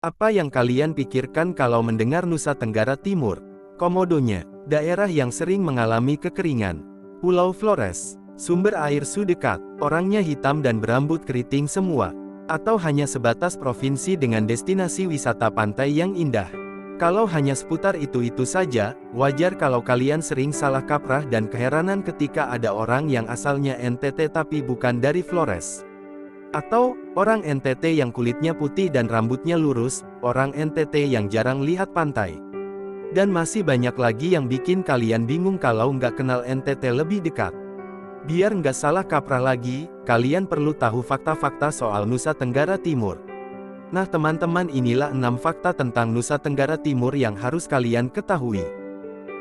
Apa yang kalian pikirkan kalau mendengar Nusa Tenggara Timur? Komodonya, daerah yang sering mengalami kekeringan. Pulau Flores, sumber air su dekat, orangnya hitam dan berambut keriting semua. Atau hanya sebatas provinsi dengan destinasi wisata pantai yang indah. Kalau hanya seputar itu-itu saja, wajar kalau kalian sering salah kaprah dan keheranan ketika ada orang yang asalnya NTT tapi bukan dari Flores. Atau, orang NTT yang kulitnya putih dan rambutnya lurus, orang NTT yang jarang lihat pantai. Dan masih banyak lagi yang bikin kalian bingung kalau nggak kenal NTT lebih dekat. Biar nggak salah kaprah lagi, kalian perlu tahu fakta-fakta soal Nusa Tenggara Timur. Nah teman-teman, inilah 6 fakta tentang Nusa Tenggara Timur yang harus kalian ketahui.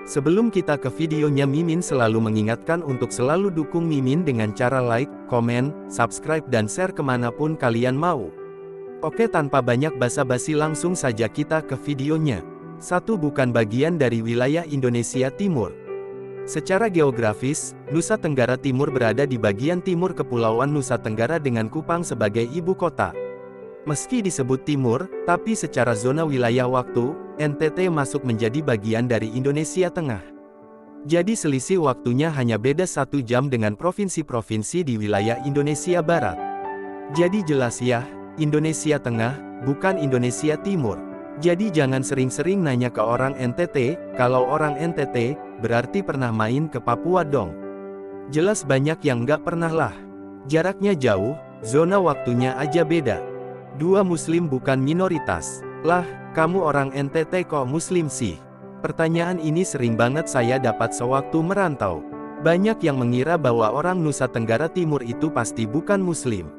Sebelum kita ke videonya, Mimin selalu mengingatkan untuk selalu dukung Mimin dengan cara like, komen, subscribe dan share kemanapun kalian mau. Oke, tanpa banyak basa-basi langsung saja kita ke videonya. 1. Bukan bagian dari wilayah Indonesia Timur. Secara geografis, Nusa Tenggara Timur berada di bagian timur Kepulauan Nusa Tenggara dengan Kupang sebagai ibu kota. Meski disebut timur, tapi secara zona wilayah waktu, NTT masuk menjadi bagian dari Indonesia Tengah. Jadi selisih waktunya hanya beda 1 jam dengan provinsi-provinsi di wilayah Indonesia Barat. Jadi jelas ya, Indonesia Tengah, bukan Indonesia Timur. Jadi jangan sering-sering nanya ke orang NTT, kalau orang NTT, berarti pernah main ke Papua dong. Jelas banyak yang nggak pernah lah. Jaraknya jauh, zona waktunya aja beda. 2. Muslim bukan minoritas. Lah, kamu orang NTT kok Muslim sih? Pertanyaan ini sering banget saya dapat sewaktu merantau. Banyak yang mengira bahwa orang Nusa Tenggara Timur itu pasti bukan Muslim.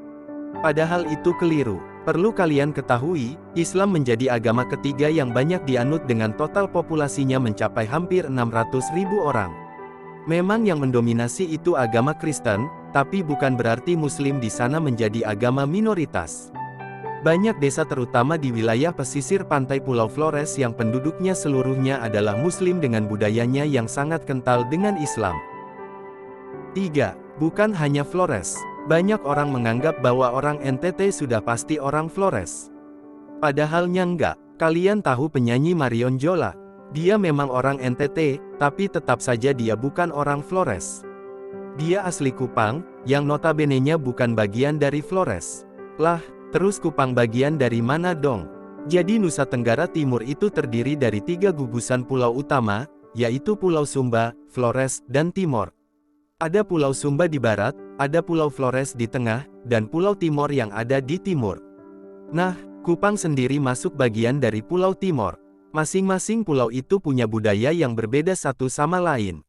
Padahal itu keliru. Perlu kalian ketahui, Islam menjadi agama ketiga yang banyak dianut dengan total populasinya mencapai hampir 600.000 orang. Memang yang mendominasi itu agama Kristen, tapi bukan berarti Muslim di sana menjadi agama minoritas. Banyak desa terutama di wilayah pesisir pantai Pulau Flores yang penduduknya seluruhnya adalah Muslim dengan budayanya yang sangat kental dengan Islam. 3. Bukan hanya Flores. Banyak orang menganggap bahwa orang NTT sudah pasti orang Flores. Padahalnya enggak. Kalian tahu penyanyi Marion Jola? Dia memang orang NTT, tapi tetap saja dia bukan orang Flores. Dia asli Kupang, yang notabene-nya bukan bagian dari Flores. Lah, terus Kupang bagian dari mana dong? Jadi Nusa Tenggara Timur itu terdiri dari 3 gugusan pulau utama, yaitu Pulau Sumba, Flores, dan Timor. Ada Pulau Sumba di barat, ada Pulau Flores di tengah, dan Pulau Timor yang ada di timur. Nah, Kupang sendiri masuk bagian dari Pulau Timor. Masing-masing pulau itu punya budaya yang berbeda satu sama lain.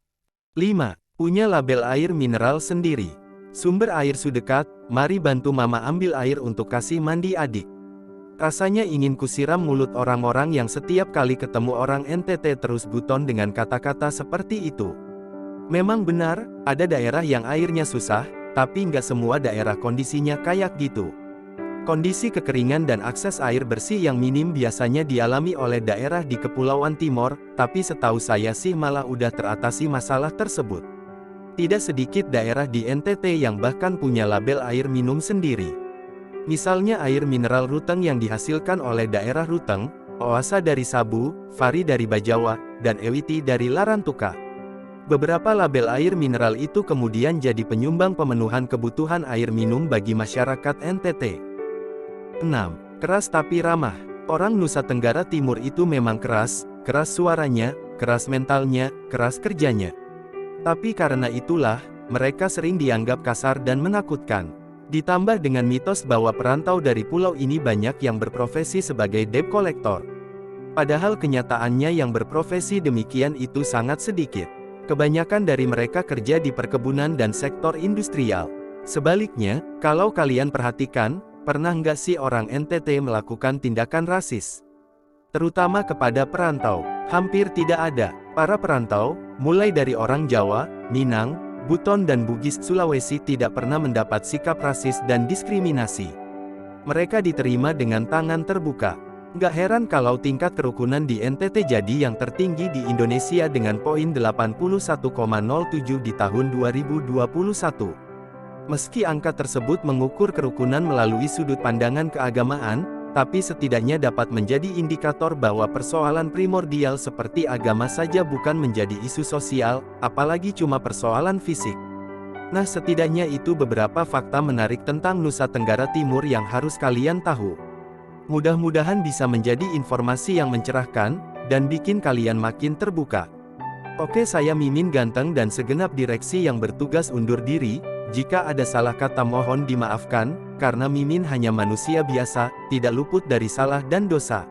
5. Punya label air mineral sendiri. Sumber air su dekat, mari bantu mama ambil air untuk kasih mandi adik. Rasanya ingin kusiram mulut orang-orang yang setiap kali ketemu orang NTT terus buton dengan kata-kata seperti itu. Memang benar, ada daerah yang airnya susah, tapi nggak semua daerah kondisinya kayak gitu. Kondisi kekeringan dan akses air bersih yang minim biasanya dialami oleh daerah di Kepulauan Timor, tapi setahu saya sih malah udah teratasi masalah tersebut. Tidak sedikit daerah di NTT yang bahkan punya label air minum sendiri. Misalnya air mineral Ruteng yang dihasilkan oleh daerah Ruteng, Oasa dari Sabu, Fari dari Bajawa, dan Ewiti dari Larantuka. Beberapa label air mineral itu kemudian jadi penyumbang pemenuhan kebutuhan air minum bagi masyarakat NTT. 6. Keras tapi ramah. Orang Nusa Tenggara Timur itu memang keras suaranya, keras mentalnya, keras kerjanya. Tapi karena itulah, mereka sering dianggap kasar dan menakutkan. Ditambah dengan mitos bahwa perantau dari pulau ini banyak yang berprofesi sebagai debt collector. Padahal kenyataannya yang berprofesi demikian itu sangat sedikit. Kebanyakan dari mereka kerja di perkebunan dan sektor industrial. Sebaliknya, kalau kalian perhatikan, pernah nggak sih orang NTT melakukan tindakan rasis? Terutama kepada perantau. Hampir tidak ada. Para perantau, mulai dari orang Jawa, Minang, Buton dan Bugis Sulawesi tidak pernah mendapat sikap rasis dan diskriminasi. Mereka diterima dengan tangan terbuka. Nggak heran kalau tingkat kerukunan di NTT jadi yang tertinggi di Indonesia dengan poin 81,07 di tahun 2021. Meski angka tersebut mengukur kerukunan melalui sudut pandangan keagamaan, tapi setidaknya dapat menjadi indikator bahwa persoalan primordial seperti agama saja bukan menjadi isu sosial, apalagi cuma persoalan fisik. Nah, setidaknya itu beberapa fakta menarik tentang Nusa Tenggara Timur yang harus kalian tahu. Mudah-mudahan bisa menjadi informasi yang mencerahkan, dan bikin kalian makin terbuka. Oke, saya Mimin Ganteng dan segenap direksi yang bertugas undur diri. Jika ada salah kata mohon dimaafkan, karena Mimin hanya manusia biasa, tidak luput dari salah dan dosa.